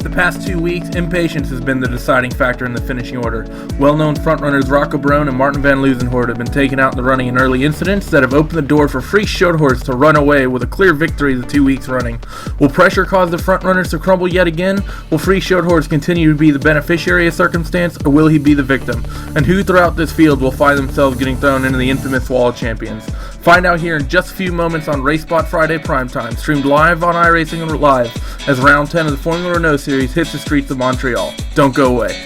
The past 2 weeks, impatience has been the deciding factor in the finishing order. Well-known frontrunners Rocco Brown and Martin van Loozenhoort have been taken out in the running in early incidents that have opened the door for Free Shorthorse to run away with a clear victory the 2 weeks running. Will pressure cause the frontrunners to crumble yet again? Will Free Shorthorse continue to be the beneficiary of circumstance, or will he be the victim? And who throughout this field will find themselves getting thrown into the infamous Wall of Champions? Find out here in just a few moments on RaceSpot Friday Primetime, streamed live on iRacing Live as Round 10 of the Formula Renault Series hits the streets of Montreal. Don't go away.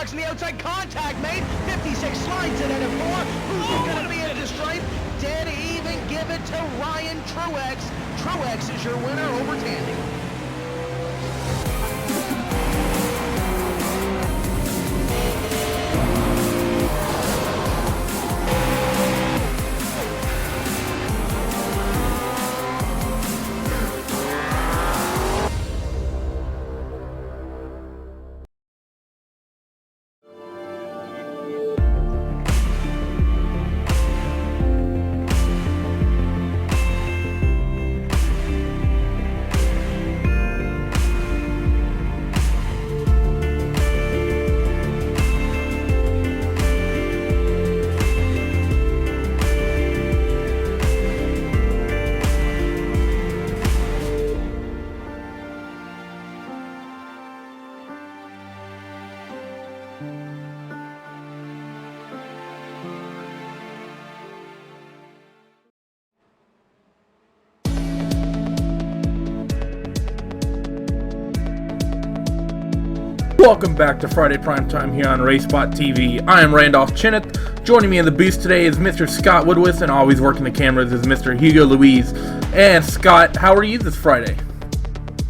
On the outside, contact made, 56 slides it at a 4, who's going to be into the stripe, dead even, give it to Ryan Truex. Truex is your winner over Tandy. Welcome back to Friday Primetime here on RaceSpot TV. I am Randolph Chineth. Joining me in the booth today is Mr. Scott Woodwith, and always working the cameras is Mr. Hugo Louise. And Scott, how are you this Friday?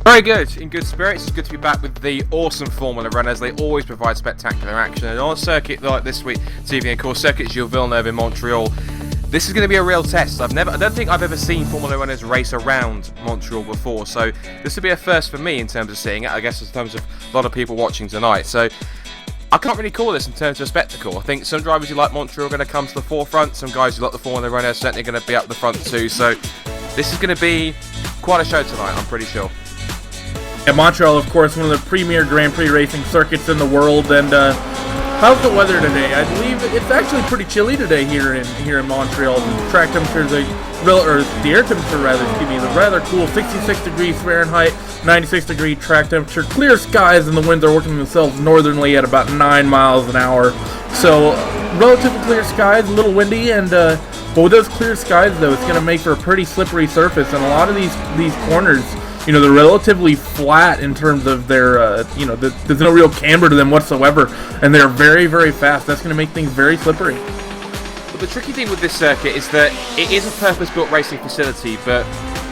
Very good, in good spirits. It's good to be back with the awesome Formula Runners. They always provide spectacular action, and on a circuit like this week, TV and course circuit Gilles Villeneuve in Montreal, this is going to be a real test. I don't think I've ever seen Formula Runners race around Montreal before, so this will be a first for me in terms of seeing it, I guess in terms of a lot of people watching tonight. So I can't really call this in terms of a spectacle. I think some drivers who like Montreal are going to come to the forefront, some guys who like the Formula Runners are certainly going to be up the front too, so this is going to be quite a show tonight, I'm pretty sure. Yeah, Montreal, of course, one of the premier Grand Prix racing circuits in the world, and how's the weather today? I believe it's actually pretty chilly today here in Montreal. The track temperature is the air temperature is rather cool. 66 degrees Fahrenheit, 96 degree track temperature. Clear skies, and the winds are working themselves northerly at about 9 miles an hour. So relatively clear skies, a little windy, and but with those clear skies though, it's going to make for a pretty slippery surface, and a lot of these corners, they're relatively flat in terms of their, there's no real camber to them whatsoever, and they're very, very fast. That's going to make things very slippery. Well, the tricky thing with this circuit is that it is a purpose-built racing facility, but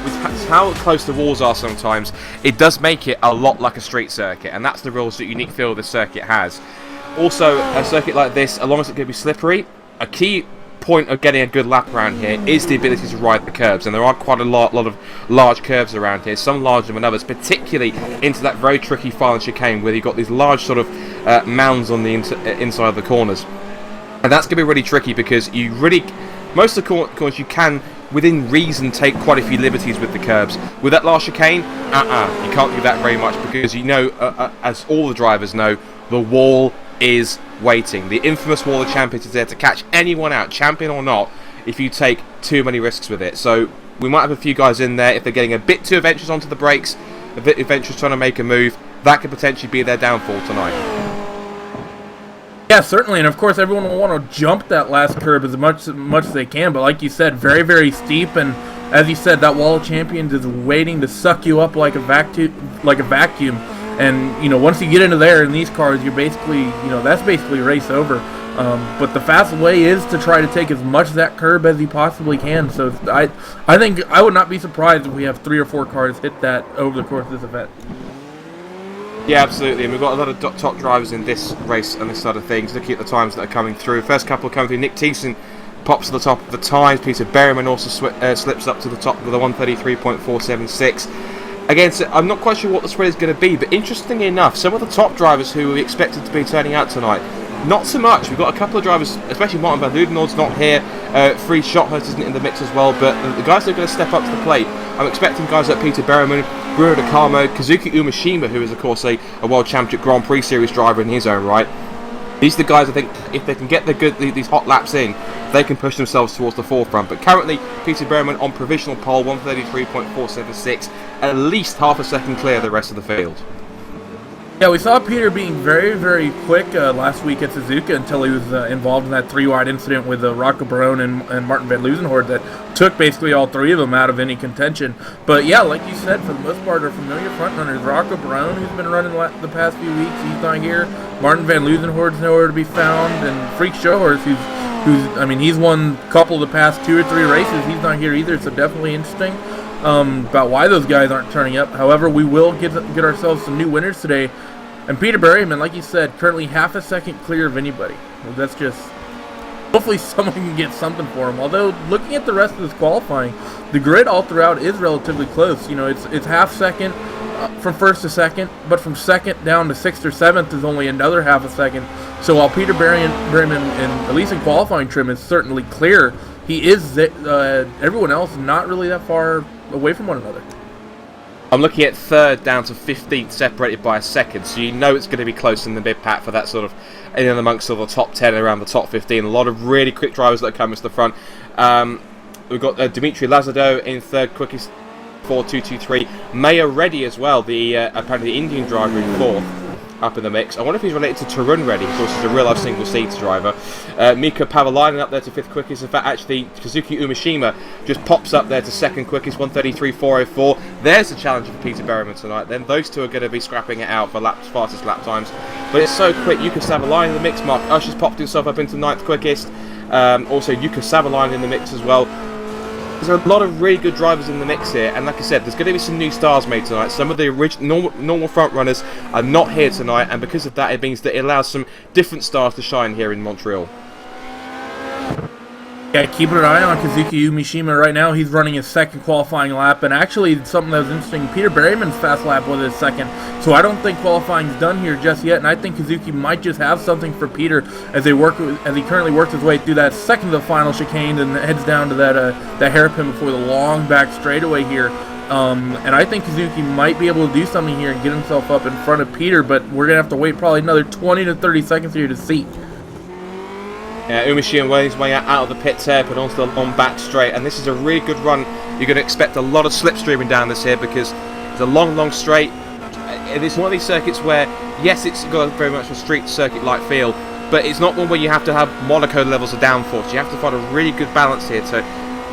with how close the walls are sometimes, it does make it a lot like a street circuit, and that's the real unique feel this circuit has. Also, a circuit like this, as long as it can be slippery, a key point of getting a good lap around here is the ability to ride the curbs, and there are quite a lot of large curves around here, some larger than others, particularly into that very tricky final chicane where you've got these large sort of mounds on the inside of the corners, and that's going to be really tricky because most of the corners you can within reason take quite a few liberties with the curbs. With that last chicane, you can't do that very much because as all the drivers know, the wall is waiting. The infamous Wall of Champions is there to catch anyone out, champion or not, if you take too many risks with it. So we might have a few guys in there, if they're getting a bit too adventurous onto the brakes, a bit adventurous trying to make a move, that could potentially be their downfall tonight. Yeah, certainly, and of course everyone will want to jump that last curb as much as they can, but like you said, very, very steep, and as you said, that wall of champions is waiting to suck you up like a vacuum, and, you know, once you get into there in these cars, you're basically, you know, that's basically race over. But the fast way is to try to take as much of that curb as you possibly can, so I think I would not be surprised if we have 3 or 4 cars hit that over the course of this event. Yeah, absolutely, and we've got a lot of top drivers in this race and this side of things. Looking at the times that are coming through, first couple coming through, Nick Thiessen pops to the top of the times, Peter Berryman also slips up to the top with a 133.476. Again, so I'm not quite sure what the spread is going to be, but interestingly enough, some of the top drivers who we expected to be turning out tonight, not so much. We've got a couple of drivers, especially Martin van Ludenhoorn's not here, Free Schothurst isn't in the mix as well, but the guys that are going to step up to the plate, I'm expecting guys like Peter Berryman, Bruno De Carmo, Kazuki Umeshima, who is of course a World Championship Grand Prix Series driver in his own right. These are the guys I think, if they can get these hot laps in, they can push themselves towards the forefront. But currently, Peter Berryman on provisional pole, 133.476, at least half a second clear of the rest of the field. Yeah, we saw Peter being very, very quick last week at Suzuka until he was involved in that 3-wide incident with Rocco Barone and Martin van Luzenhoorn that took basically all 3 of them out of any contention. But yeah, like you said, for the most part, our familiar front runners, Rocco Barone, who's been running the past few weeks, he's not here. Martin van Luzenhoorn's nowhere to be found, and Freak Schothurst, who's I mean, he's won a couple of the past 2 or 3 races. He's not here either, so definitely interesting about why those guys aren't turning up. However, we will get ourselves some new winners today. And Peter Berryman, like you said, currently half a second clear of anybody. Well, that's just... hopefully someone can get something for him. Although, looking at the rest of this qualifying, the grid all throughout is relatively close. You know, it's half second from first to second, but from second down to 6th or 7th is only another half a second. So while Peter Berryman, at least in qualifying trim, is certainly clear, he is, everyone else, not really that far away from one another. I'm looking at 3rd down to 15th, separated by a second, so you know it's going to be close in the mid-pack for that sort of, in and amongst sort of the top 10 around the top 15. A lot of really quick drivers that are coming to the front. We've got Dimitri Lazardo in 3rd, quickest 4.223. Maya Reddy as well, the apparently the Indian driver in 4th. Up in the mix. I wonder if he's related to Tarun Reddy, of course he's a real-life single-seats driver. Mika Pavalainen up there to 5th quickest. In fact, actually, Kazuki Umeshima just pops up there to 2nd quickest, 133.404. There's the challenge for Peter Berryman tonight. Then those two are going to be scrapping it out for fastest lap times. But it's so quick. Yuka Savalainen in the mix. Mark Usher's popped himself up into 9th quickest. Also, Yuka Savalainen in the mix as well. There's a lot of really good drivers in the mix here, and like I said, there's going to be some new stars made tonight. Some of the original normal front runners are not here tonight, and because of that, it means that it allows some different stars to shine here in Montreal. Yeah, keeping an eye on Kazuki Umeshima right now. He's running his 2nd qualifying lap, and actually something that was interesting, Peter Berryman's fast lap was his 2nd, so I don't think qualifying's done here just yet, and I think Kazuki might just have something for Peter as he currently works his way through that 2nd of the final chicane and heads down to that hairpin before the long back straightaway here. And I think Kazuki might be able to do something here and get himself up in front of Peter, but we're going to have to wait probably another 20 to 30 seconds here to see. Umeshima weighing his way out of the pit hairpin onto the on back straight, and this is a really good run. You're going to expect a lot of slipstreaming down this here because it's a long straight. It's one of these circuits where, yes, it's got very much a street circuit-like feel, but it's not one where you have to have Monaco levels of downforce. You have to find a really good balance here to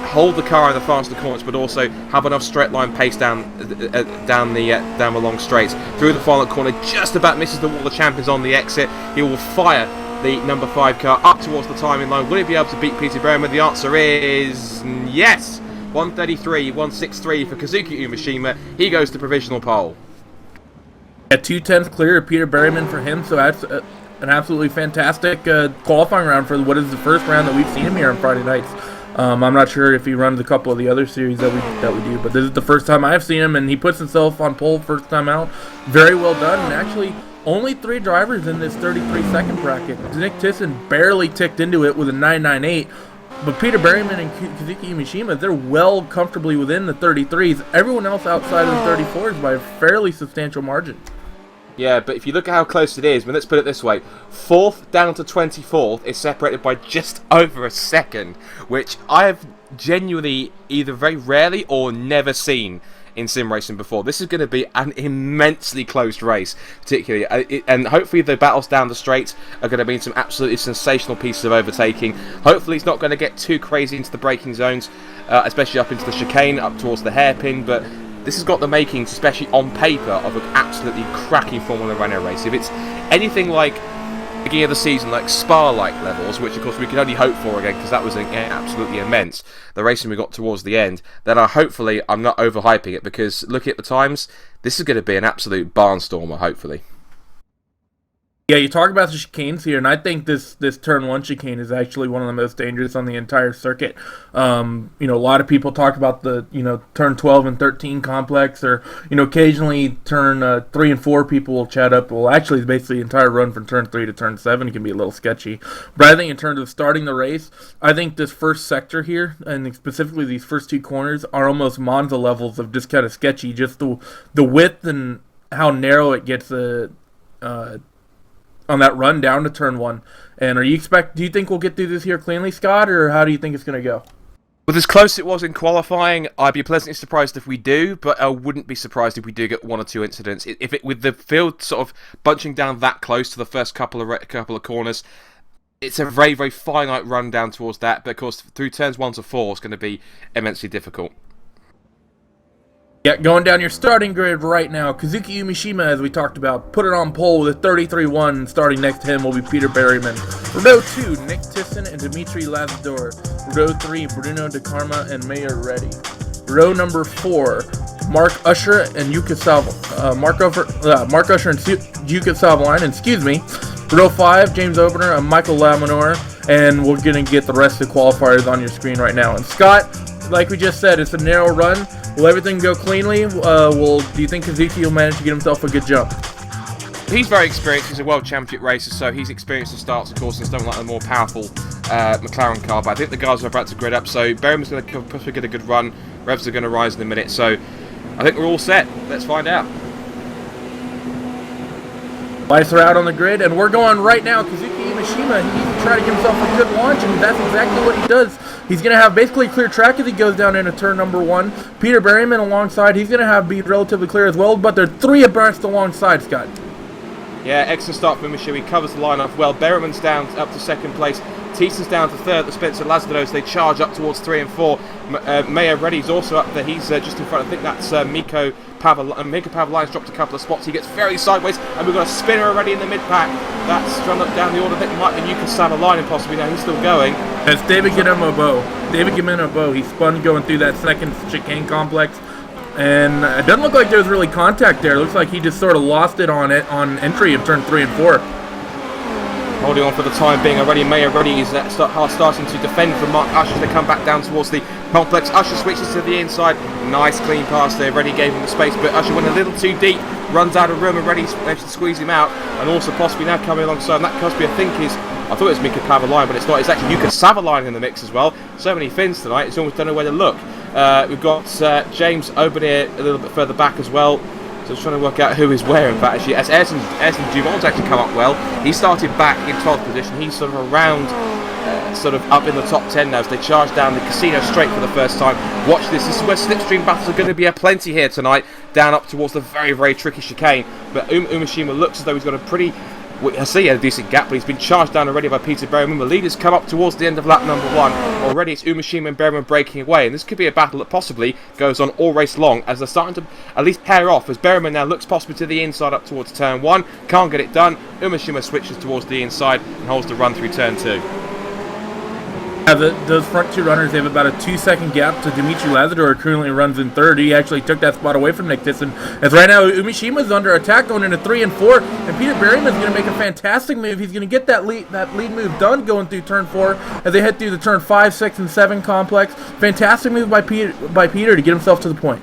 hold the car in the faster corners, but also have enough straight line pace down the long straights. Through the final corner, just about misses the wall of champions on the exit. He will fire the number 5 car up towards the timing line. Will he be able to beat Peter Berryman? The answer is yes. 133.163 for Kazuki Umeshima. He goes to provisional pole. At 2/10 clear of Peter Berryman for him, so that's an absolutely fantastic qualifying round for what is the first round that we've seen him here on Friday nights. I'm not sure if he runs a couple of the other series that we do, but this is the first time I've seen him, and he puts himself on pole first time out. Very well done, and actually only 3 drivers in this 33-second bracket. Nick Thiessen barely ticked into it with a 998, but Peter Berryman and Kazuki Umeshima, they're well comfortably within the 33s. Everyone else outside of the 34s by a fairly substantial margin. Yeah, but if you look at how close it is, let's put it this way. 4th down to 24th is separated by just over a second, which I have genuinely either very rarely or never seen in sim racing before. This is going to be an immensely close race, particularly, and hopefully the battles down the straight are going to be some absolutely sensational pieces of overtaking. Hopefully it's not going to get too crazy into the braking zones, especially up into the chicane, up towards the hairpin, but this has got the makings, especially on paper, of an absolutely cracking Formula Renault race. If it's anything like beginning of the season, like Spa-like levels, which of course we can only hope for again because that was absolutely immense, the racing we got towards the end, then hopefully I'm not overhyping it, because looking at the times, this is going to be an absolute barnstormer, hopefully. Yeah, you talk about the chicanes here, and I think this turn 1 chicane is actually one of the most dangerous on the entire circuit. A lot of people talk about the, turn 12 and 13 complex, or, occasionally turn 3 and 4 people will chat up. Well, actually, basically the entire run from turn 3 to turn 7 can be a little sketchy. But I think in terms of starting the race, I think this first sector here, and specifically these first 2 corners, are almost Monza levels of just kind of sketchy. Just the width and how narrow it gets on that run down to turn 1. And do you think we'll get through this here cleanly, Scott, or how do you think it's going to go? With as close it was in qualifying, I'd be pleasantly surprised if we do, but I wouldn't be surprised if we do get 1 or 2 incidents. With the field sort of bunching down that close to the first couple of corners, it's a very, very finite run down towards that, but of course through turns 1 to 4 is going to be immensely difficult. Yeah, going down your starting grid right now, Kazuki Umishima, as we talked about, put it on pole with a 33-1. Starting next to him will be Peter Berryman. Renault 2, Nick Thyssen and Dimitri Lazador. Renault 3, Bruno De Karma and Mayer Reddy. Renault number 4, Mark Usher and Yuka Savaline, excuse me. Renault 5, James Opener and Michael Laminor, and we're going to get the rest of the qualifiers on your screen right now. And Scott, like we just said, it's a narrow run. Will everything go cleanly? Do you think Kazuki will manage to get himself a good jump? He's very experienced. He's a world championship racer, so he's experienced the starts, of course, and something like a more powerful McLaren car. But I think the guys are about to grid up, so Berryman's going to possibly get a good run. Revs are going to rise in a minute, so I think we're all set. Let's find out. Lights are out on the grid, and we're going right now. Kazuki Mishima, he's trying to give himself a good launch, and that's exactly what he does. He's going to have basically clear track as he goes down into turn number 1. Peter Berryman alongside, he's going to be relatively clear as well, but they're 3 abreast alongside, Scott. Yeah, excellent start from Mishima. He covers the line off well. Berryman's down up to 2nd place. Thyssen's down to 3rd. The Spencer Lazzaros, they charge up towards 3 and 4. Mayer Reddy's also up there. He's just in front. I think that's Miko Pavline's dropped a couple of spots. He gets very sideways, and we've got a spinner already in the mid-pack. That's run up down the order. I think it might be Yuka Savaline possibly now. He's still going. That's David Gimeno-Bo. He spun going through that second chicane complex, and it doesn't look like there was really contact there. It looks like he just sort of lost it on entry of turn 3 and 4. Holding on for the time being already. Mayer Reddy is starting to defend from Mark Usher as they come back down towards the complex. Usher switches to the inside. Nice clean pass there. Reddy gave him the space, but Usher went a little too deep. Runs out of room, and Reddy managed to squeeze him out. And also possibly now coming alongside. And that Cosby, I thought it was Mika Pavaline, but it's not. It's actually Yuka Savaline in the mix as well. So many Finns tonight, it's almost don't know where to look. We've got James Obernier a little bit further back as well. So I was trying to work out who is where, in fact, actually. As Ayrton Dumont's actually come up well. He started back in 12th position. He's sort of around, up in the top 10 now as they charge down the casino straight for the first time. Watch this. This is where slipstream battles are going to be aplenty here tonight, down up towards the very, very tricky chicane. But Umishima looks as though he's got a pretty... I see he had a decent gap, but he's been charged down already by Peter Berryman. The leaders come up towards the end of lap number 1. Already it's Umishima and Berryman breaking away, and this could be a battle that possibly goes on all race long as they're starting to at least pair off, as Berryman now looks possibly to the inside up towards turn 1. Can't get it done. Umishima switches towards the inside and holds the run through turn 2. Those front 2 runners, they have about a 2-second gap to Dimitri Lazador, who currently runs in 3rd. He actually took that spot away from Nick Thyssen. As right now, Umishima's under attack going into 3 and 4, and Peter Berryman's going to make a fantastic move. He's going to get that lead move done going through turn 4 as they head through the turn 5, 6, and 7 complex. Fantastic move by Peter to get himself to the point.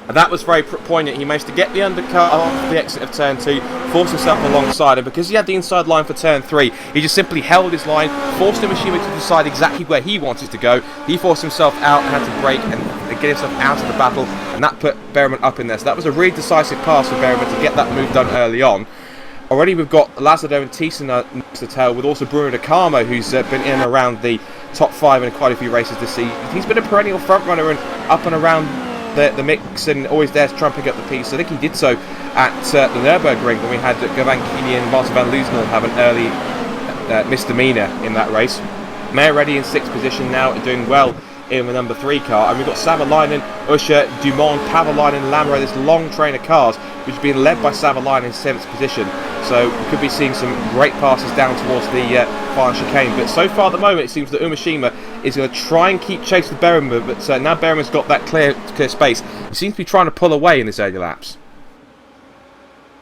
And that was very poignant. He managed to get the undercut off the exit of turn 2, forced himself alongside, and because he had the inside line for turn 3, he just simply held his line, forced Umishima to decide exactly where he wanted to go. He forced himself out and had to brake and get himself out of the battle, and that put Berryman up in there. So that was a really decisive pass for Berryman to get that move done early on. Already we've got Lazador and Thiessen next to tail, with also Bruno De Karma, who's been in and around the top 5 in quite a few races this season. He's been a perennial front runner and up and around the mix and always there to try and pick up the piece. I think he did so at the Nürburgring when we had Gavan Kini and Martin van Loosenal have an early misdemeanor in that race. Mayer ready in 6th position now, doing well in the number 3 car, and we've got Savalainen, Usher, Dumont, Pavalainen, Lamoureux, this long train of cars which is being led by Savalainen in 7th position. So we could be seeing some great passes down towards the final chicane, but so far at the moment it seems that Umeshima is going to try and keep chase with Berriman, but now Berriman's got that clear space. He seems to be trying to pull away in this early laps.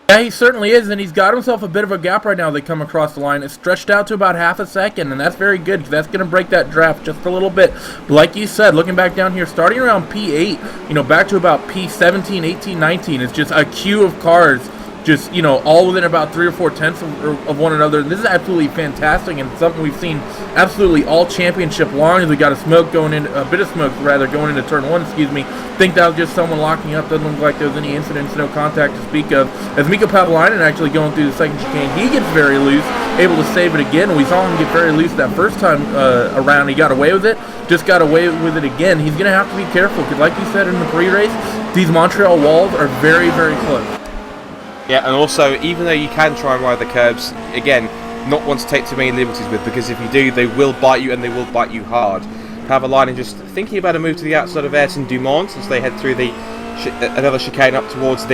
Yeah, he certainly is, and he's got himself a bit of a gap right now. They come across the line. It's stretched out to about half a second, and that's very good because that's going to break that draft just a little bit. But like you said, looking back down here, starting around P8, back to about P17, 18, 19, it's just a queue of cars just, all within about 3 or 4 tenths of one another. And this is absolutely fantastic and something we've seen absolutely all championship long. As we got a bit of smoke going into turn 1, think that was just someone locking up. Doesn't look like there was any incidents, no contact to speak of. As Mika Pavalainen actually going through the second chicane, he gets very loose, able to save it again. We saw him get very loose that first time around. He got away with it, just got away with it again. He's going to have to be careful because like you said in the pre-race, these Montreal walls are very, very close. Yeah, and also, even though you can try and ride the curbs, again, not one to take too many liberties with, because if you do, they will bite you, and they will bite you hard. Pavalainen just thinking about a move to the outside of Ayrton Dumont as they head through the another chicane up towards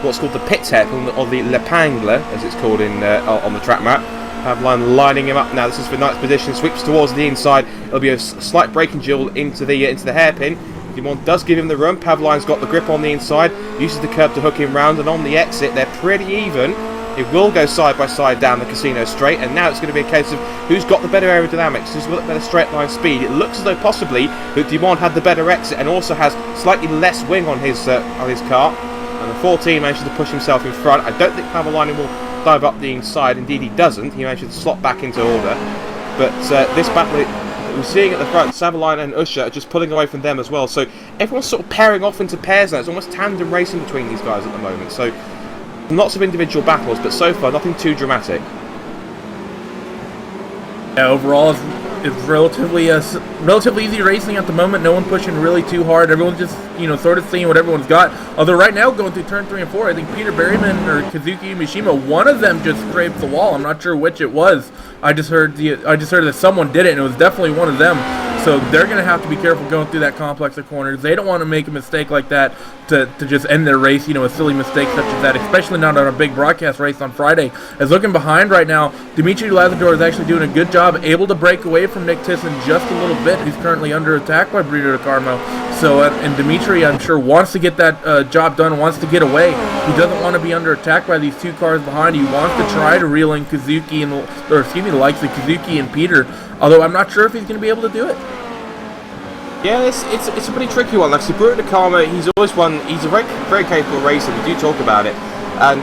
what's called the pit head, or the L'Epingle, as it's called on the track map. Pavalainen lining him up now. This is for 9th position, sweeps towards the inside. It'll be a slight braking duel into the hairpin. Dumont does give him the room. Pavalainen's got the grip on the inside, uses the curb to hook him round, and on the exit they're pretty even. It will go side by side down the Casino Straight, and now it's going to be a case of who's got the better aerodynamics, who's got the better straight line speed. It looks as though possibly that Dumont had the better exit and also has slightly less wing on his car, and the 14 manages to push himself in front. I don't think Pavalainen will dive up the inside. Indeed he doesn't. He manages to slot back into order, but this battle we're seeing at the front, Savalainen and Usher are just pulling away from them as well. So everyone's sort of pairing off into pairs now. It's almost tandem racing between these guys at the moment. So lots of individual battles, but so far nothing too dramatic. Yeah, overall it's relatively easy racing at the moment. No one pushing really too hard. Everyone's just sort of seeing what everyone's got. Although right now going through turn 3 and 4, I think Peter Berryman or Kazuki Mishima, one of them just scraped the wall. I'm not sure which it was. I just heard that someone did it, and it was definitely one of them. So they're going to have to be careful going through that complex of corners. They don't want to make a mistake like that to just end their race, a silly mistake such as that, especially not on a big broadcast race on Friday. As looking behind right now, Dimitri Lazador is actually doing a good job, able to break away from Nick Tisson just a little bit, who's currently under attack by Brito de Carmo. So, and Dimitri, I'm sure, wants to get that job done, wants to get away. He doesn't want to be under attack by these 2 cars behind. He wants to try to reel in Kazuki the likes of Kazuki and Peter, although I'm not sure if he's going to be able to do it. Yeah, it's a pretty tricky one. Like, so Brito de Carmo, he's always one. He's a very, very capable racer. We do talk about it, and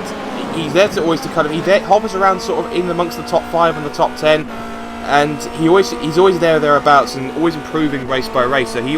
he's there to he hovers around sort of in amongst the top 5 and the top 10, and he's always there or thereabouts, and always improving race by race. So he's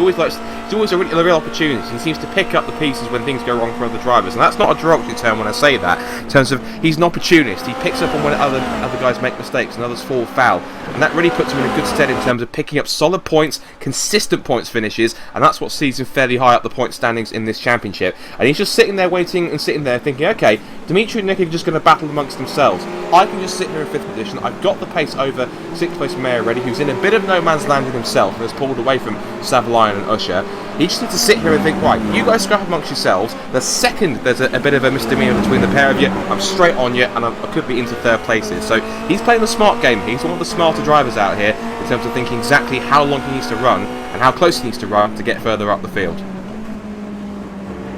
always a real opportunity. He seems to pick up the pieces when things go wrong for other drivers, and that's not a derogatory term when I say that. In terms of he's an opportunist, he picks up on when other guys make mistakes and others fall foul, and that really puts him in a good stead in terms of picking up solid points, consistent points finishes, and that's what sees him fairly high up the point standings in this championship. And he's just sitting there waiting and sitting there thinking, okay, Dimitri and Nick are just going to battle amongst themselves. I can just sit here in 5th position. I've got the pace over 6th place Mayer already, who's in a bit of no man's land in himself and has pulled away from Savalainen and Usher. He just needs to sit here and think, right, you guys scrap amongst yourselves. The second there's a bit of a misdemeanor between the pair of you, I'm straight on you, and I could be into 3rd places. So he's playing the smart game. He's one of the smarter drivers out here in terms of thinking exactly how long he needs to run and how close he needs to run to get further up the field.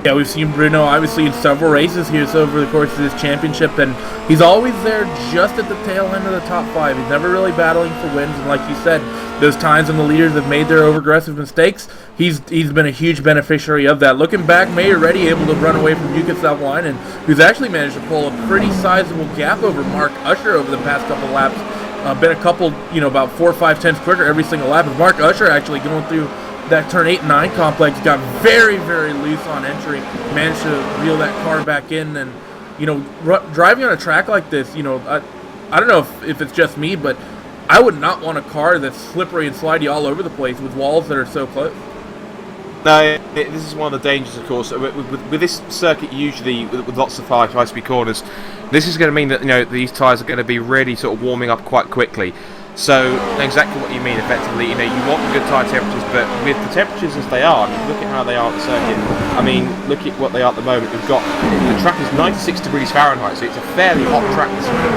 Yeah, we've seen Bruno obviously in several races here over the course of this championship, and he's always there just at the tail end of the top 5. He's never really battling for wins, and like you said, those times when the leaders have made their over-aggressive mistakes, he's been a huge beneficiary of that. Looking back, Mayer already able to run away from Yuka Savalainen, who's actually managed to pull a pretty sizable gap over Mark Usher over the past couple laps. Been a couple, about 4 or 5 tenths quicker every single lap. And Mark Usher actually going through that turn 8 and 9 complex, got very, very loose on entry, managed to reel that car back in, and driving on a track like this, I don't know if it's just me, but I would not want a car that's slippery and slidey all over the place with walls that are so close. No, this is one of the dangers, of course. With this circuit, usually with lots of high-speed corners, this is going to mean that these tyres are going to be really sort of warming up quite quickly. So exactly what you mean. Effectively, you want good tyre temperatures, but with the temperatures as they are, look at how they are at the circuit. I mean, look at what they are at the moment. We've got the track is 96 degrees Fahrenheit, so it's a fairly hot track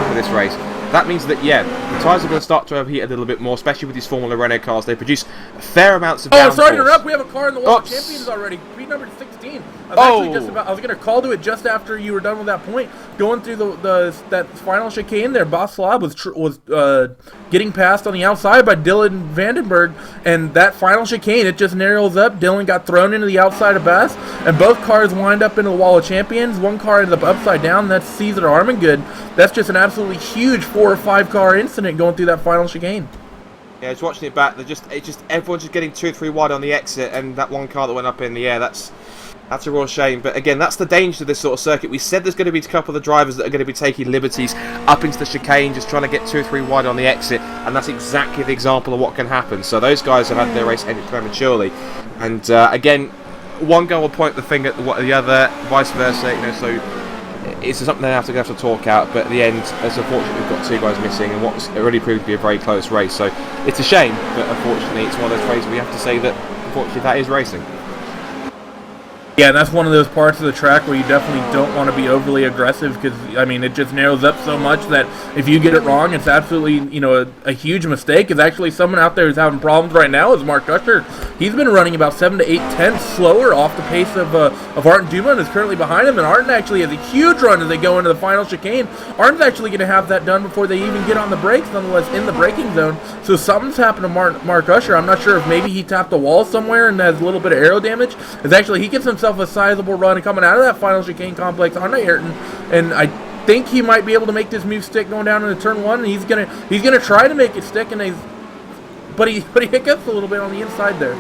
for this race. That means that, yeah, the tyres are going to start to overheat a little bit more, especially with these Formula Renault cars. They produce fair amounts of downforce. Sorry to interrupt. We have a car in the Wall of Champions already. Speed number 16. I was going to call to it just after you were done with that point. Going through that final chicane there, Boss Slob was getting passed on the outside by Dylan Vandenberg, and that final chicane, it just narrows up. Dylan got thrown into the outside of Bass, and both cars wind up into the Wall of Champions. One car ended up upside down. That's Cesar Armengood. That's just an absolutely huge 4 or 5 car incident going through that final chicane. Yeah, I was watching it back. Everyone's just getting 2 or 3 wide on the exit, and that one car that went up in the air. That's a real shame. But again, that's the danger of this sort of circuit. We said there's going to be a couple of the drivers that are going to be taking liberties up into the chicane, just trying to get 2 or 3 wide on the exit, and that's exactly the example of what can happen. So those guys have had their race ended prematurely, and again, one guy will point the finger at the other, vice versa. So it's something they have to talk out. But at the end, it's unfortunate we've got 2 guys missing, and what's already proved to be a very close race. So it's a shame, but unfortunately, it's one of those races we have to say that unfortunately that is racing. Yeah, and that's one of those parts of the track where you definitely don't want to be overly aggressive because, I mean, it just narrows up so much that if you get it wrong, it's absolutely, a huge mistake. It's actually someone out there who's having problems right now is Mark Usher. He's been running about 7 to 8 tenths slower off the pace of Arden Duma, and is currently behind him, and Arden actually has a huge run as they go into the final chicane. Arden's actually going to have that done before they even get on the brakes, nonetheless, in the braking zone. So something's happened to Mark Usher. I'm not sure if maybe he tapped the wall somewhere and has a little bit of aero damage. It's actually, he gets himself a sizable run coming out of that final chicane complex on Ayrton, and I think he might be able to make this move stick going down into turn 1, and he's gonna try to make it stick, but he hiccups a little bit on the inside there.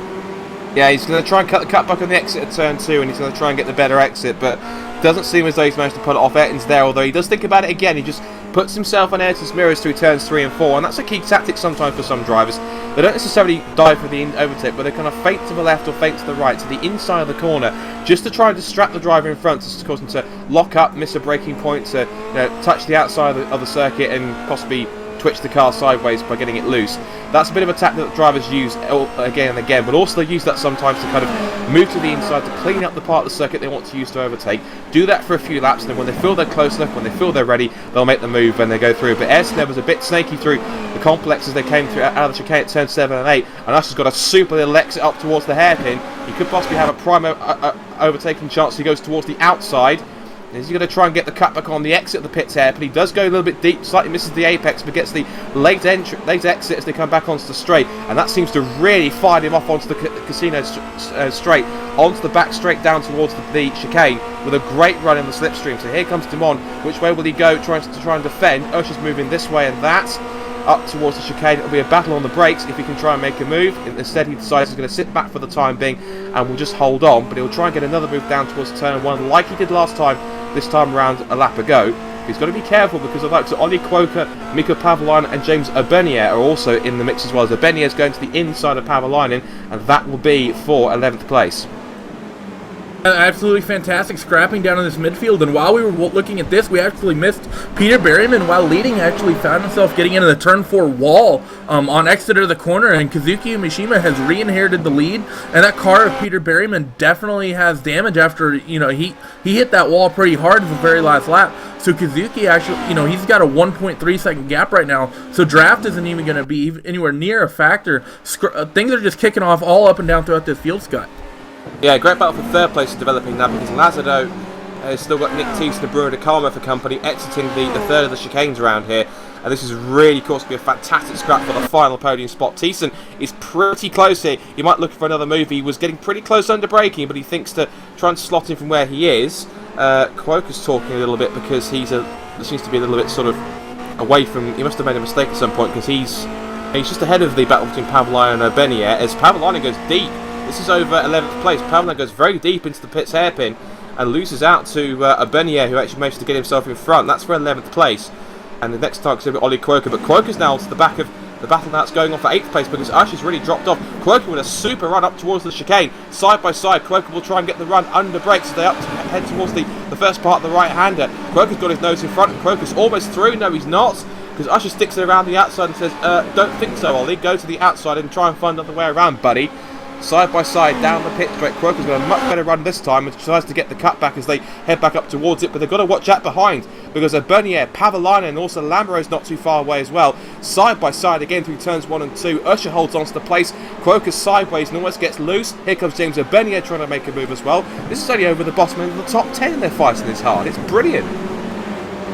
Yeah, he's going to try and cut the cutback on the exit at turn 2, and he's going to try and get the better exit, but doesn't seem as though he's managed to pull it off. Ayrton's there, although he does think about it again. He just puts himself on Ayrton's mirrors through turns 3 and 4, and that's a key tactic sometimes for some drivers. They don't necessarily dive for the overtake, but they kind of feint to the left or feint to the right, to the inside of the corner, just to try and distract the driver in front, to cause him to lock up, miss a braking point, to touch the outside of the circuit and possibly twitch the car sideways by getting it loose. That's a bit of a tactic that drivers use again and again, but also they use that sometimes to kind of move to the inside to clean up the part of the circuit they want to use to overtake. Do that for a few laps, and then when they feel they're close enough, when they feel they're ready, they'll make the move when they go through. But Ayrton was a bit snaky through the complex as they came through out of the chicane at turn 7 and 8, and Usher's got a super little exit up towards the hairpin. He could possibly have a prime overtaking chance. He goes towards the outside. He's going to try and get the cutback on the exit of the pits hairpin. He does go a little bit deep, slightly misses the apex, but gets the late exit as they come back onto the straight, and that seems to really fire him off onto the casino straight, onto the back straight down towards the chicane, with a great run in the slipstream. So here comes Dimon. Which way will he go trying to defend? Usher's moving this way and that, up towards the chicane. It'll be a battle on the brakes if he can try and make a move. Instead, he decides he's going to sit back for the time being and will just hold on, but he'll try and get another move down towards turn 1 like he did last time, this time around a lap ago. He's got to be careful because the likes of Ollie Quoker, Mika Pavalainen and James Urbenier are also in the mix as well, as Urbenier is going to the inside of Pavalainen, and that will be for 11th place. Absolutely fantastic scrapping down in this midfield, and while we were looking at this, we actually missed Peter Berryman while leading. Actually found himself getting into the turn 4 wall on exit of the corner, and Kazuki Mishima has re-inherited the lead, and that car of Peter Berryman definitely has damage after, he hit that wall pretty hard in the very last lap. So Kazuki actually, he's got a 1.3 second gap right now, so draft isn't even going to be anywhere near a factor. Things are just kicking off all up and down throughout this field, Scott. Yeah, great battle for third place is developing now, because Lazado has still got Nick Teese and Bruno De Calma for company, exiting the third of the chicanes around here. And this is really, of course, to be a fantastic scrap for the final podium spot. Thiessen is pretty close here. He might look for another move. He was getting pretty close under braking, but he thinks to try and slot in from where he is. Quoker's talking a little bit because he seems to be a little bit sort of away from. He must have made a mistake at some point, because he's just ahead of the battle between Pavalainen and Urbenier as Pavalainen goes deep. This is over 11th place. Pavalainen goes very deep into the pit's hairpin and loses out to Urbenier, who actually managed to get himself in front. That's for 11th place. And the next target's going to be Ollie Quoker, but Quoker's now to the back of The battle now is going on for 8th place because Usher's really dropped off. Croker with a super run up towards the chicane. Side by side, Croker will try and get the run under brakes as they head towards the first part of the right-hander. Croker's got his nose in front, and Croker's almost through. No, he's not, because Usher sticks it around the outside and says, don't think so, Ollie. Go to the outside and try and find another way around, buddy. Side by side down the pit straight. Croker's got a much better run this time and tries to get the cut back as they head back up towards it, but they've got to watch out behind because Bernier, Pavlina and also Lamoureux's not too far away as well. Side by side again through turns 1 and 2. Usher holds on to the place. Croker's sideways and almost gets loose. Here comes James Bernier trying to make a move as well. This is only over the bottom end of the top 10 and they're fighting this hard. It's brilliant.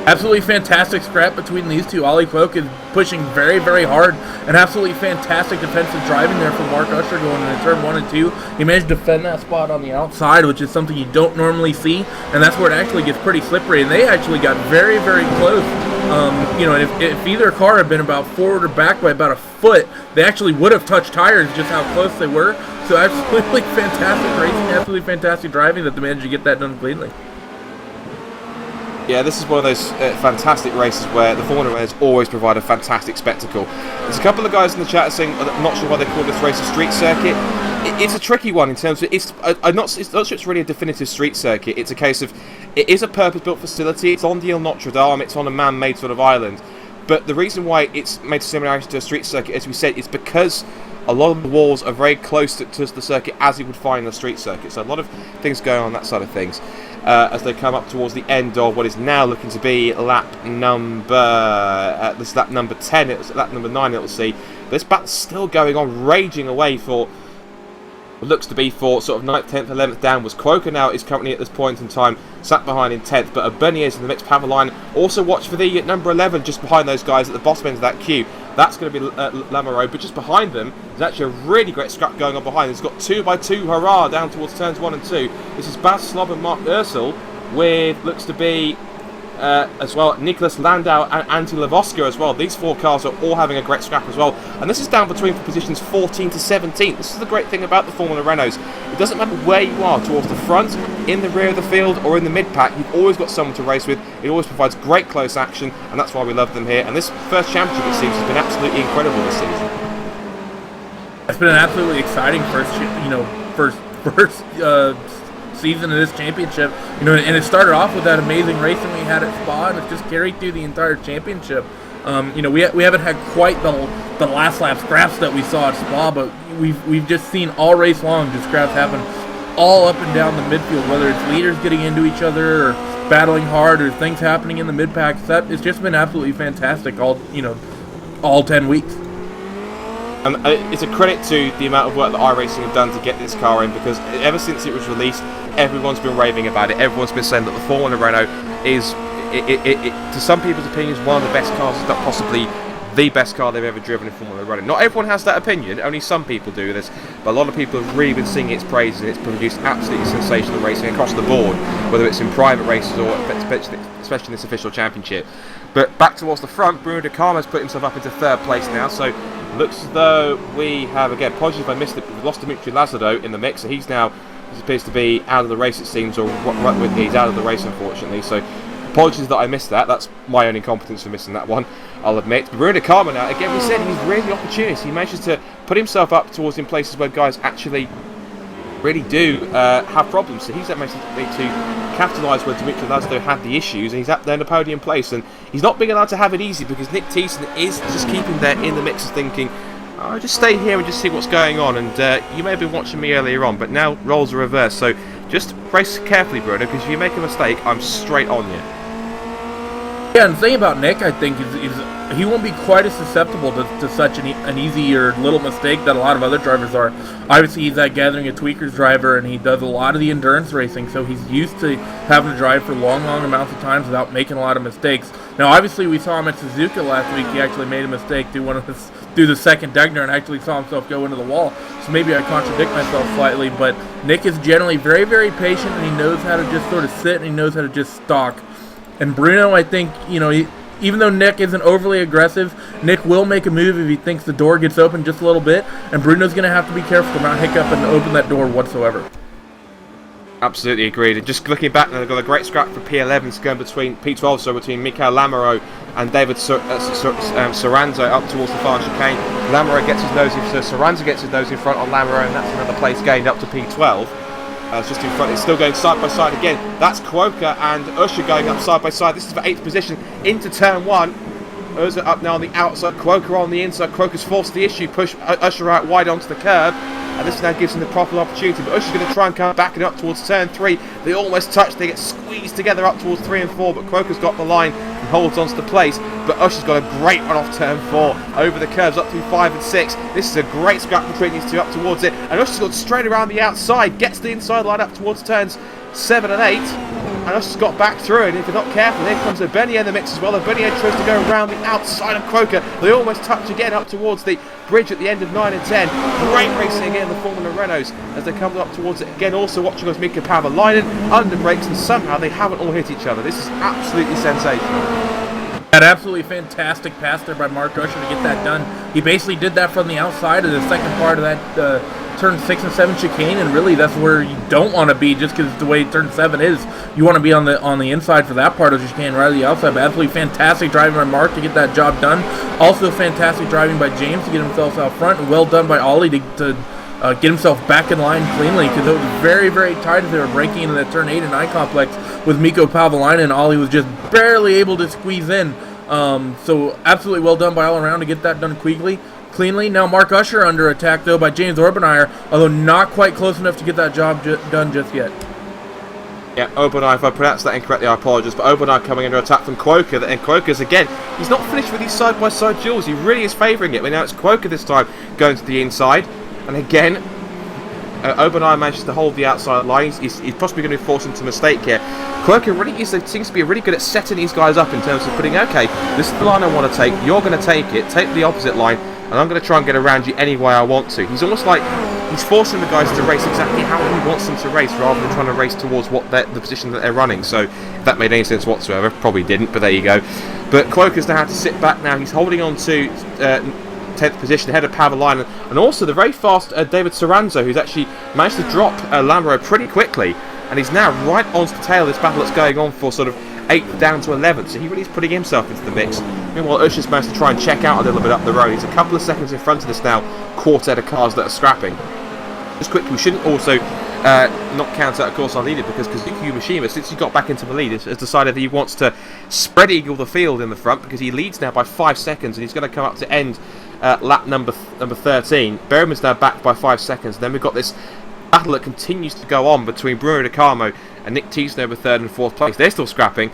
Absolutely fantastic scrap between these two. Ollie Cloak is pushing very, very hard, and absolutely fantastic defensive driving there from Mark Usher going into turn 1 and 2. He managed to defend that spot on the outside, which is something you don't normally see, and that's where it actually gets pretty slippery, and they actually got very, very close. You know, if either car had been about forward or back by about a foot, they actually would have touched tires, just how close they were. So absolutely fantastic racing, absolutely fantastic driving that they managed to get that done cleanly. Yeah, this is one of those fantastic races where the Formula Renault always provide a fantastic spectacle. There's a couple of guys in the chat saying, I'm not sure why they call this race a street circuit. It's a tricky one in terms of, it's not sure it's really a definitive street circuit. It's a case of, it is a purpose-built facility. It's on the Ile Notre Dame. It's on a man-made sort of island. But the reason why it's made similarity to a street circuit, as we said, is because a lot of the walls are very close to the circuit as you would find in a street circuit. So a lot of things going on that side of things. As they come up towards the end of what is now looking to be lap number this is lap number 10, it's lap number 9 it'll see. This battle's still going on, raging away for what looks to be for sort of 9th, 10th, 11th downwards. Croker now is currently at this point in time sat behind in 10th, but Bernier's in the mix. Pavline also watch for the number 11 just behind those guys at the bottom end of that queue. That's going to be Lamoureux, but just behind them there's actually a really great scrap going on behind. It's got 2x2 hurrah down towards turns 1 and 2. This is Baz Slob and Mark Ursel with looks to be as well Nicholas Landau and Antti Lavoska as well. These 4 cars are all having a great scrap as well, and this is down between positions 14 to 17. This is the great thing about the Formula Renaults. It doesn't matter where you are, towards the front, in the rear of the field or in the mid-pack, you've always got someone to race with. It always provides great close action, and that's why we love them here. And this first championship, it seems, has been absolutely incredible this season. It's been an absolutely exciting first season of this championship, you know, and it started off with that amazing racing we had at Spa, and it's just carried through the entire championship. You know, we haven't had quite the last lap scraps that we saw at Spa, but we've just seen all race long just scraps happen all up and down the midfield, whether it's leaders getting into each other or battling hard or things happening in the mid packs. That it's just been absolutely fantastic all 10 weeks. And it's a credit to the amount of work that iRacing have done to get this car in, because ever since it was released, everyone's been raving about it. Everyone's been saying that the Formula Renault is, to some people's opinions, one of the best cars, if not possibly the best car they've ever driven in Formula Renault. Not everyone has that opinion, only some people do this, but a lot of people have really been singing its praises, and it's produced absolutely sensational racing across the board, whether it's in private races or especially in this official championship. But back towards the front, Bruno De Carmo has put himself up into 3rd place now, so looks as though we have, again, apologies if I missed it, but we've lost Dimitri Lazardo in the mix, so he's now, he appears to be out of the race it seems, or he's out of the race unfortunately, so apologies that I missed that. That's my own incompetence for missing that one, I'll admit. But Bruno De Carmo now, again, we said he's really opportunist. He manages to put himself up towards in places where guys actually really do have problems. So he's managed to capitalise where Dimitri Lazardo had the issues, and he's up there in the podium place. And he's not being allowed to have it easy, because Nick Thiessen is just keeping there in the mixes thinking, I'll just stay here and just see what's going on. And you may have been watching me earlier on, but now roles are reversed. So just race carefully, Bruno, because if you make a mistake, I'm straight on you. Yeah, and the thing about Nick, I think, is he won't be quite as susceptible to such an easy or little mistake that a lot of other drivers are. Obviously, he's that Gathering of Tweakers driver, and he does a lot of the endurance racing, so he's used to having to drive for long amounts of times without making a lot of mistakes. Now, obviously, we saw him at Suzuka last week. He actually made a mistake through the second Degner and actually saw himself go into the wall. So maybe I contradict myself slightly, but Nick is generally very, very patient, and he knows how to just sort of sit, and he knows how to just stalk. And Bruno, I think, even though Nick isn't overly aggressive, Nick will make a move if he thinks the door gets open just a little bit, and Bruno's going to have to be careful to not hiccup and open that door whatsoever. Absolutely agreed. And just looking back, they've got a great scrap for P11 going between P12, so between Michael Lamoureux and David Soranzo up towards the far chicane. Lamoureux gets his nose in, so Soranzo gets his nose in front on Lamoureux, and that's another place gained up to P12. It's just in front. It's still going side by side again. That's Quokka and Usher going up side by side. This is for 8th position into turn 1. Usher up now on the outside, Quokka on the inside. Quokka's forced the issue, push Usher out wide onto the curb. And this now gives him the proper opportunity. But Usher's going to try and come back and up towards turn 3. They almost touch. They get squeezed together up towards 3 and 4. But Quokka's got the line and holds onto the place. But Usher's got a great run off turn 4 over the curves up through 5 and 6. This is a great scrap between these two up towards it. And Usher's got straight around the outside. Gets the inside line up towards turns 7 and 8. And Usher's got back through it. And if they're not careful, here comes a Bernier in the mix as well. And Bernier tries to go around the outside of Quokka. They almost touch again up towards the bridge at the end of 9 and 10. Great racing again in the Formula Renaults as they come up towards it again. Also watching us Mika Pavalainen under brakes, and somehow they haven't all hit each other. This is absolutely sensational. An absolutely fantastic pass there by Mark Usher to get that done. He basically did that from the outside of the second part of that turn 6 and 7 chicane, and really that's where you don't want to be, just because the way turn 7 is. You want to be on the inside for that part of the chicane, right at the outside. But absolutely fantastic driving by Mark to get that job done. Also fantastic driving by James to get himself out front, and well done by Ollie to get himself back in line cleanly, because it was very, very tight as they were breaking into that turn 8 and 9 complex with Mikko Pavalainen, and Ollie was just barely able to squeeze in. So absolutely well done by all around to get that done cleanly. Now Mark Usher under attack though by James Orbenauer, although not quite close enough to get that job done just yet. Yeah, Orbenauer, if I pronounced that incorrectly, I apologise, but Orbenauer coming under attack from Quokka, and Quokka's again, he's not finished with these side-by-side duels, he really is favouring it, but now it's Quokka this time going to the inside, and again, Orbenauer manages to hold the outside line. He's possibly going to be forced into a mistake here. Quokka really seems to be really good at setting these guys up in terms of putting, okay, this is the line I want to take, you're going to take the opposite line, and I'm going to try and get around you any way I want to. He's almost like he's forcing the guys to race exactly how he wants them to race, rather than trying to race towards the position that they're running. So if that made any sense whatsoever, probably didn't, but there you go. But Quokka's now had to sit back now. He's holding on to 10th position ahead of Pavalainen, and also the very fast David Soranzo, who's actually managed to drop Lamoureux pretty quickly, and he's now right onto the tail of this battle that's going on for sort of 8th down to 11th, so he really is putting himself into the mix. Meanwhile, Usher's managed to try and check out a little bit up the road. He's a couple of seconds in front of this now quartet of cars that are scrapping. Just quickly, we shouldn't also not count out, of course, our leader, because Kazuki Mishima, since he got back into the lead, has decided that he wants to spread eagle the field in the front, because he leads now by 5 seconds, and he's going to come up to end lap number 13. Berriman's now back by 5 seconds, and then we've got this battle that continues to go on between Bruno De Carmo and Nick Thiessen over 3rd and 4th place. They're still scrapping,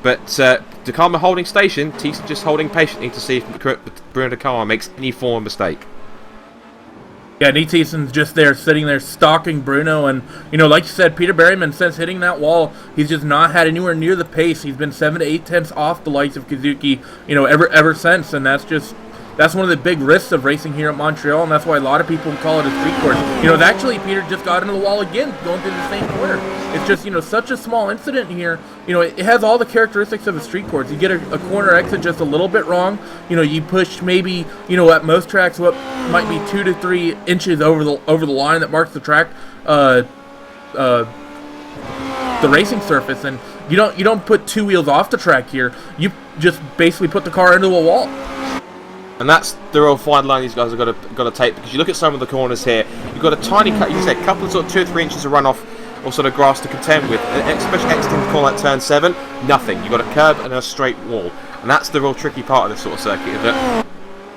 but De Carmo holding station, Thiessen just holding patiently to see if Bruno De Carmo makes any form of mistake. Yeah, Nick Thiessen's just there, sitting there, stalking Bruno, and, like you said, Peter Berryman, since hitting that wall, he's just not had anywhere near the pace. He's been 7 to 8 tenths off the likes of Kazuki, ever since, and that's one of the big risks of racing here at Montreal, and that's why a lot of people call it a street course. Actually, Peter just got into the wall again, going through the same corner. It's just, such a small incident here. It has all the characteristics of a street course. You get a corner exit just a little bit wrong. You push maybe, at most tracks, what might be 2 to 3 inches over the line that marks the track, the racing surface, and you don't put 2 wheels off the track here. You just basically put the car into a wall. And that's the real fine line these guys have got to take, because you look at some of the corners here, you've got a tiny cut, you say a couple of sort of 2 or 3 inches of runoff or sort of grass to contend with, especially exiting the corner at turn 7, nothing. You've got a curb and a straight wall, and that's the real tricky part of this sort of circuit. That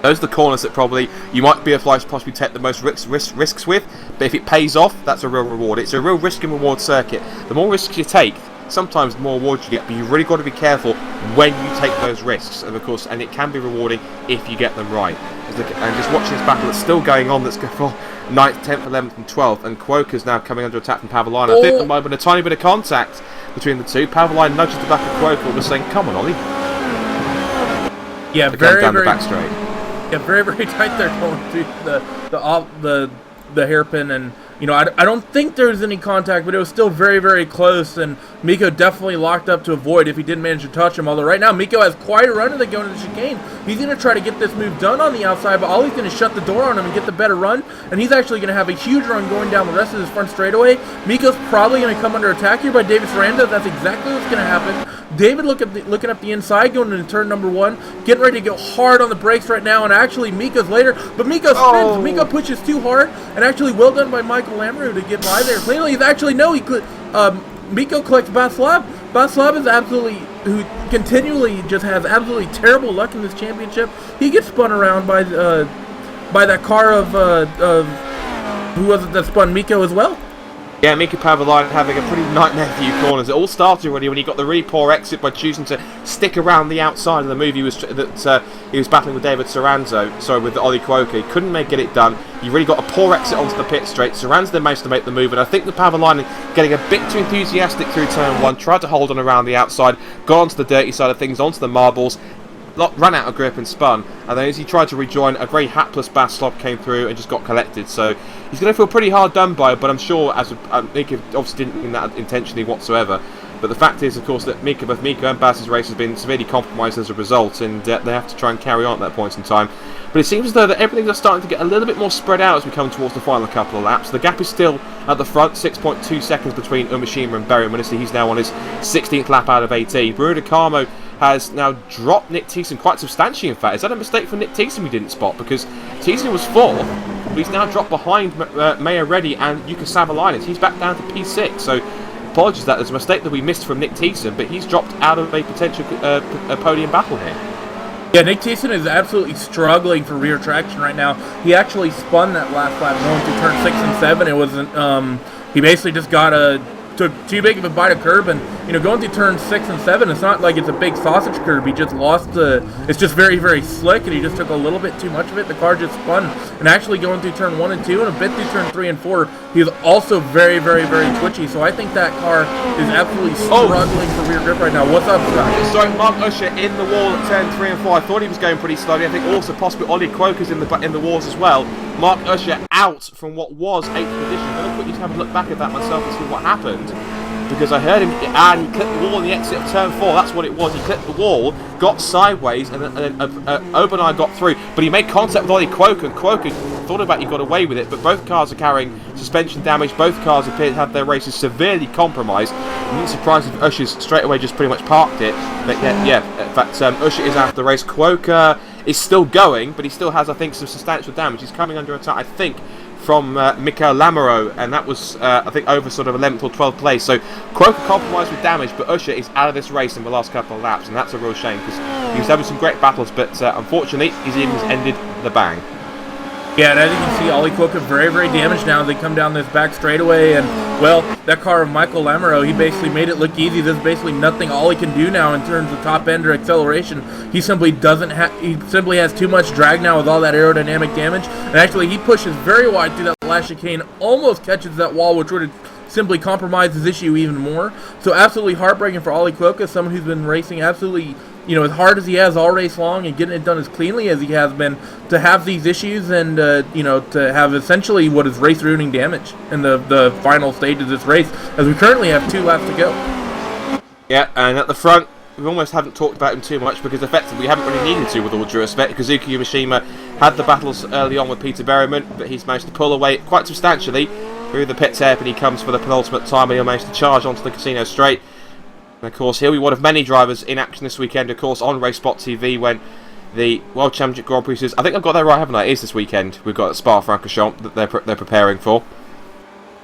those are the corners that probably you might be obliged to possibly take the most risks with, but if it pays off, that's a real reward. It's a real risk and reward circuit. The more risks you take, sometimes the more awards you get, but you've really got to be careful when you take those risks, and of course, and it can be rewarding if you get them right. And just watching this battle that's still going on, that's going for 9th, 10th, 11th and 12th, and Quokka's now coming under attack from Pavalainen. I think there might have been a tiny bit of contact between the two. Pavalainen nudges the back of Quokka, just saying, come on, Ollie. Yeah, very down the back straight. Yeah, very, very tight there going through the hairpin, and you know, I don't think there was any contact, but it was still very, very close, and Miko definitely locked up to avoid if he didn't manage to touch him. Although right now Miko has quite a run going into the chicane. He's going to try to get this move done on the outside, but Ollie's going to shut the door on him and get the better run, and he's actually going to have a huge run going down the rest of his front straightaway. Miko's probably going to come under attack here by David Saranda. That's exactly what's going to happen. David looking up the inside, going into turn number 1, getting ready to go hard on the brakes right now, and actually Miko's later, but Miko spins. Oh. Miko pushes too hard, and actually well done by Michael Lamoureux to get by there cleanly. Miko collects Baslav. Baslav is who continually just has absolutely terrible luck in this championship. He gets spun around by that car of who was it that spun Miko as well? Yeah, Mika Pavalainen having a pretty nightmare few corners. It all started already when he got the really poor exit by choosing to stick around the outside of the move he was battling with David with Ollie Quoker. He couldn't get it done. He really got a poor exit onto the pit straight. Saranza then managed to make the move, and I think the Pavalainen getting a bit too enthusiastic through turn 1, tried to hold on around the outside, got onto the dirty side of things, onto the marbles, ran out of grip and spun, and then as he tried to rejoin, a very hapless Baslav came through and just got collected. So he's going to feel pretty hard done by, but I'm sure Mika obviously didn't mean that intentionally whatsoever. But the fact is, of course, that both Miko and Bas's race has been severely compromised as a result, and they have to try and carry on at that point in time. But it seems as though that everything's starting to get a little bit more spread out as we come towards the final couple of laps. The gap is still at the front, 6.2 seconds between Umeshima and Berryman. He's now on his 16th lap out of 18. Bruno Carmo has now dropped Nick Thiessen quite substantially, in fact. Is that a mistake for Nick Thiessen we didn't spot? Because Thiessen was 4th, but he's now dropped behind Mayer Reddy and Yuka Savalainen. He's back down to P6, so apologies that there's a mistake that we missed from Nick Thiessen, but he's dropped out of a potential podium battle here. Yeah, Nick Thiessen is absolutely struggling for rear traction right now. He actually spun that last lap going through turn 6 and 7. It wasn't, he basically just took too big of a bite of curb, and going through turn 6 and 7, it's not like it's a big sausage curb. He just lost it's just very, very slick, and he just took a little bit too much of it. The car just spun, and actually going through turn 1 and 2 and a bit through turn 3 and 4, he's also very, very, very twitchy. So I think that car is absolutely struggling for rear grip right now. What's up, Scott? So Mark Usher in the wall at turn 3 and 4. I thought he was going pretty slowly. I think also possibly Ollie Quoker's in the walls as well. Mark Usher out from what was 8th position. I'm going to quickly have a look back at that myself and see what happened, because I heard him, and he clipped the wall on the exit of turn 4. That's what it was. He clipped the wall, got sideways, and then Obanai got through, but he made contact with Ollie Quoker, and Quoker thought about he got away with it, but both cars are carrying suspension damage. Both cars appear to have their races severely compromised. I'm not surprised if Usher's straight away just pretty much parked it, but yeah, in fact, Usher is out of the race. Quoker is still going, but he still has, I think, some substantial damage. He's coming under attack, I think, from Michael Lamoureux, and that was, I think, over sort of 11th or 12th place. So Quoker compromised with damage, but Usher is out of this race in the last couple of laps, and that's a real shame, because he was having some great battles, but unfortunately, his innings ended the bang. Yeah, and as you can see, Ollie Quoker very, very damaged now as they come down this back straightaway, and, well, that car of Michael Lamoureux, he basically made it look easy. There's basically nothing Ollie can do now in terms of top end or acceleration. He simply has too much drag now with all that aerodynamic damage, and actually he pushes very wide through that last chicane, almost catches that wall, which would have simply compromised his issue even more. So absolutely heartbreaking for Ollie Quoker, someone who's been racing absolutely, as hard as he has all race long and getting it done as cleanly as he has been, to have these issues and, to have essentially what is race-ruining damage in the final stage of this race, as we currently have 2 laps to go. Yeah, and at the front, we almost haven't talked about him too much, because effectively we haven't really needed to, with all due respect. Kazuki Umeshima had the battles early on with Peter Berryman, but he's managed to pull away quite substantially through the pit hairpin. He comes for the penultimate time, and he'll manage to charge onto the casino straight. And of course, he'll be one of many drivers in action this weekend, of course, on Race Spot TV when the World Championship Grand Prix is, I think I've got that right, haven't I? It is this weekend. We've got Spa-Francorchamps that they're preparing for.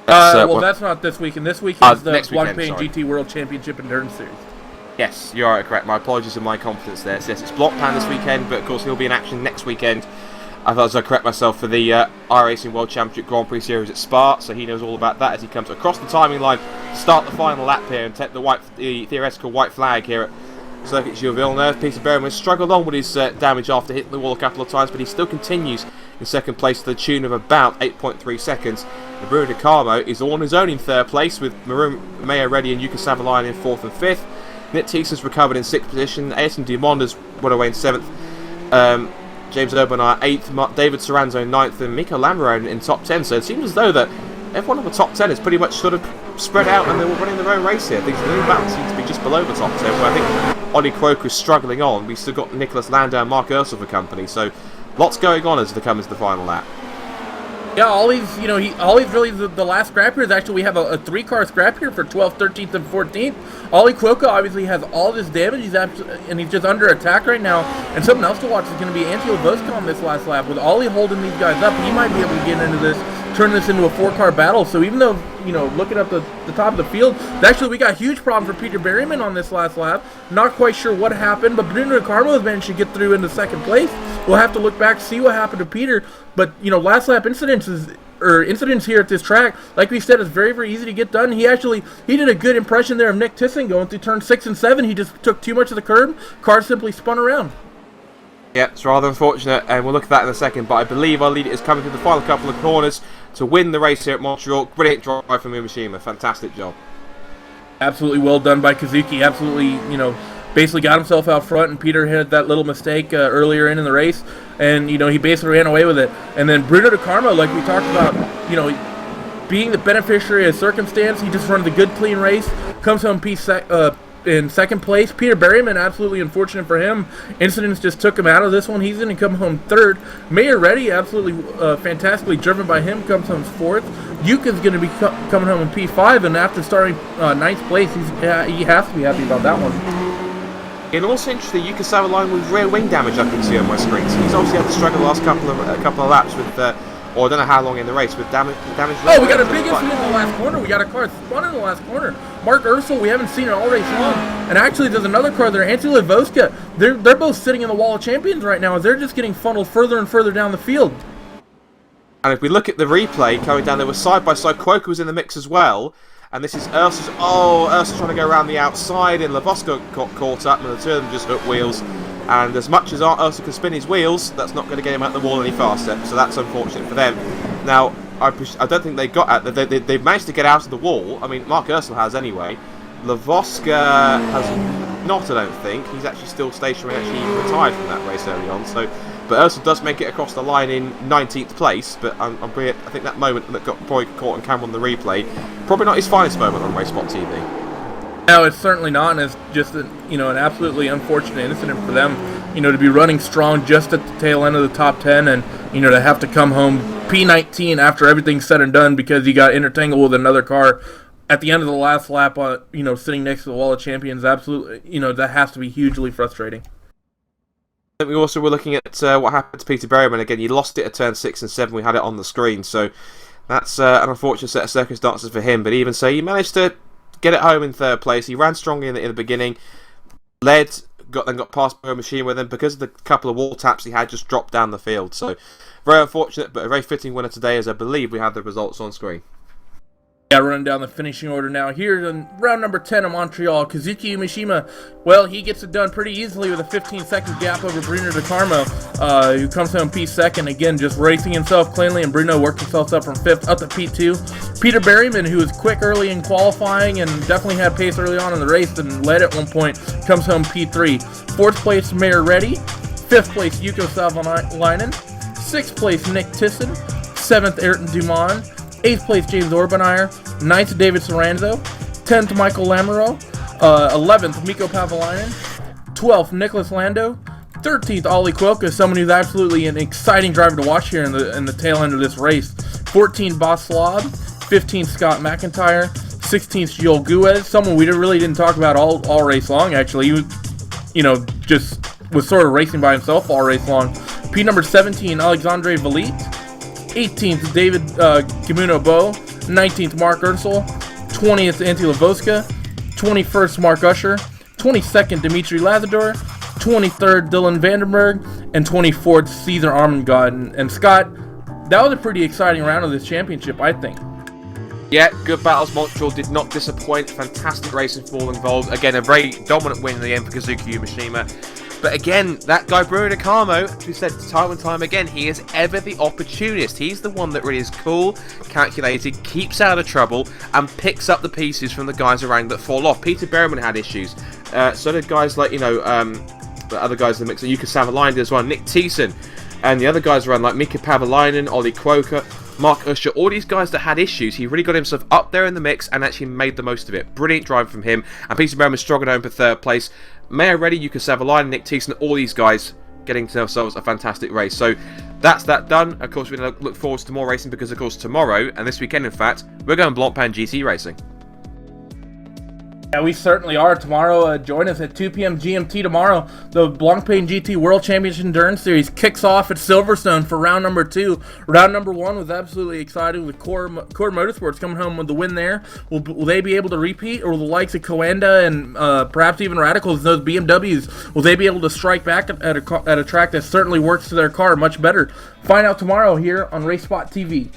That's not this weekend. This weekend is the Blancpain GT World Championship Endurance Series. Yes, you are correct. My apologies and my confidence there. So yes, it's Blancpain this weekend, but of course he'll be in action next weekend. I thought I correct myself for the iRacing World Championship Grand Prix Series at Spa, so he knows all about that as he comes across the timing line to start the final lap here and take the theoretical white flag here at Circuit Gilles Villeneuve. Peter Berryman struggled on with his damage after hitting the wall a couple of times, but he still continues in second place to the tune of about 8.3 seconds. And Bruno Carmo is on his own in third place, with Mayer Reddy and Yuka Savalainen in 4th and 5th. Nick Thiessen's recovered in 6th position. Ayrton Dumond has run away in 7th. James Obanai 8th, David Saranzo 9th, and Michael Lamoureux in top 10. So it seems as though that everyone in the top 10 is pretty much sort of spread out, and they're all running their own race here. Things the only battle seems to be just below the top 10, where I think Ollie Quoker is struggling on. We've still got Nicholas Landau and Mark Ursel for company, so lots going on as they come into the final lap. Yeah, Ollie's, Ollie's really the last scrap here. Is actually, we have a 3-car scrap here for 12th, 13th, and 14th. Ollie Quokka obviously has all this damage, and he's just under attack right now. And something else to watch is going to be Antio Voska on this last lap. With Ollie holding these guys up, he might be able to get into this, turn this into a 4-car battle. So even though, looking up the top of the field, actually we got a huge problem for Peter Berryman on this last lap. Not quite sure what happened, but Bruno Carmo has managed to get through into second place. We'll have to look back, see what happened to Peter. But, last lap incidents here at this track, like we said, is very, very easy to get done. He did a good impression there of Nick Tisson going through turn 6 and 7. He just took too much of the curb. Car simply spun around. Yeah, it's rather unfortunate, and we'll look at that in a second, but I believe our leader is coming through the final couple of corners to win the race here at Montreal. Brilliant drive from Mimishima. Fantastic job. Absolutely well done by Kazuki. Absolutely, basically got himself out front, and Peter had that little mistake earlier in the race, and he basically ran away with it. And then Bruno De Carmo, like we talked about, being the beneficiary of circumstance, he just runs a good clean race, comes home in second place. Peter Berryman, absolutely unfortunate for him. Incidents just took him out of this one. He's going to come home third. Mayor Reddy, absolutely fantastically driven by him, comes home fourth. Yuka's going to be coming home in P5, and after starting ninth place, he has to be happy about that one. And also interesting, Yuka Savalainen with rear wing damage I can see on my screen. So he's obviously had to struggle the last couple of laps with, or I don't know how long in the race, with damage. Oh, we got a big incident in the last corner. We got a car spun in the last corner. Mark Ursel, we haven't seen it all race long. And actually, there's another car there, Antila Voska. They're both sitting in the wall of champions right now, as they're just getting funneled further and further down the field. And if we look at the replay coming down, there was side by side. Quoker was in the mix as well. And this is Ursel's. Ursel's trying to go around the outside, and Lavoska got caught up, and the two of them just hooked wheels. And as much as Ursel can spin his wheels, that's not going to get him out the wall any faster. So that's unfortunate for them. Now, I don't think they got out. They've managed to get out of the wall. I mean, Mark Ursel has anyway. Lavoska has not, I don't think. He's actually still stationary, actually retired from that race early on. So, but Ursel does make it across the line in 19th place. But I think that moment that got probably caught on camera on the replay, probably not his finest moment on RaceSpot TV. No, it's certainly not, and it's just an absolutely unfortunate incident for them. To be running strong just at the tail end of the top 10, and to have to come home P19 after everything's said and done because he got intertangled with another car at the end of the last lap. Sitting next to the wall of champions, absolutely, that has to be hugely frustrating. I think we also were looking at what happened to Peter Berryman. Again, he lost it at turn 6 and 7. We had it on the screen, so that's an unfortunate set of circumstances for him. But even so, he managed to get it home in third place. He ran strongly in the beginning, then got past Machine with him because of the couple of wall taps he had, just dropped down the field. So very unfortunate, but a very fitting winner today, as I believe we have the results on screen. Yeah, running down the finishing order now. Here in round number 10 of Montreal, Kazuki Mishima, well, he gets it done pretty easily with a 15-second gap over Bruno De Carmo, who comes home P2. Again, just racing himself cleanly, and Bruno worked himself up from 5th up to P2. Peter Berryman, who was quick early in qualifying and definitely had pace early on in the race and led at one point, comes home P3. 4th place, Mayor Reddy. 5th place, Yuko Savalainen. 6th place, Nick Tisson. 7th, Ayrton Dumont. 8th place, James Orbanire. 9th, David Soranzo. 10th, Michael Lamoureux. 11th, Mikko Pavalainen. 12th, Nicholas Lando. 13th, Ollie Quokka, someone who's absolutely an exciting driver to watch here in the tail end of this race. 14th, Bas Slob. 15th, Scott McIntyre. 16th, Joel Guez, someone we really didn't talk about all race long, actually. He was, just was sort of racing by himself all race long. P number 17, Alexandre Valit. 18th, David Gamuno Bo. 19th, Mark Ursel. 20th, Antti Lavoska. 21st, Mark Usher. 22nd, Dimitri Lazador. 23rd, Dylan Vandenberg. And 24th, Cesar Armengard. And Scott, that was a pretty exciting round of this championship, I think. Yeah, good battles. Montreal did not disappoint. Fantastic racing fall involved. Again, a very dominant win in the end for Kazuki Umeshima. But again, that guy Bruno De Carmo, who said time and time again, he is ever the opportunist. He's the one that really is cool, calculated, keeps out of trouble, and picks up the pieces from the guys around that fall off. Peter Berryman had issues. So did guys like, the other guys in the mix, Yuka Savalainen as well, Nick Thiessen, and the other guys around like Mika Pavalainen, Ollie Quokka. Mark Usher, all these guys that had issues, he really got himself up there in the mix and actually made the most of it. Brilliant drive from him. And Peter Bowman struggling home for 3rd place. Mayor Reddy, Yuka Savalainen, Nick Thiessen, all these guys getting to themselves a fantastic race. So that's that done. Of course, we're going to look forward to more racing because, of course, tomorrow, and this weekend, in fact, we're going Blancpain GT racing. Yeah, we certainly are. Tomorrow, join us at 2 p.m. GMT tomorrow. The Blancpain GT World Championship Endurance Series kicks off at Silverstone for round number 2. Round number 1 was absolutely exciting with Core Motorsports coming home with the win there. Will they be able to repeat, or the likes of Coanda and perhaps even Radicals, those BMWs, will they be able to strike back at a track that certainly works to their car much better? Find out tomorrow here on Race Spot TV.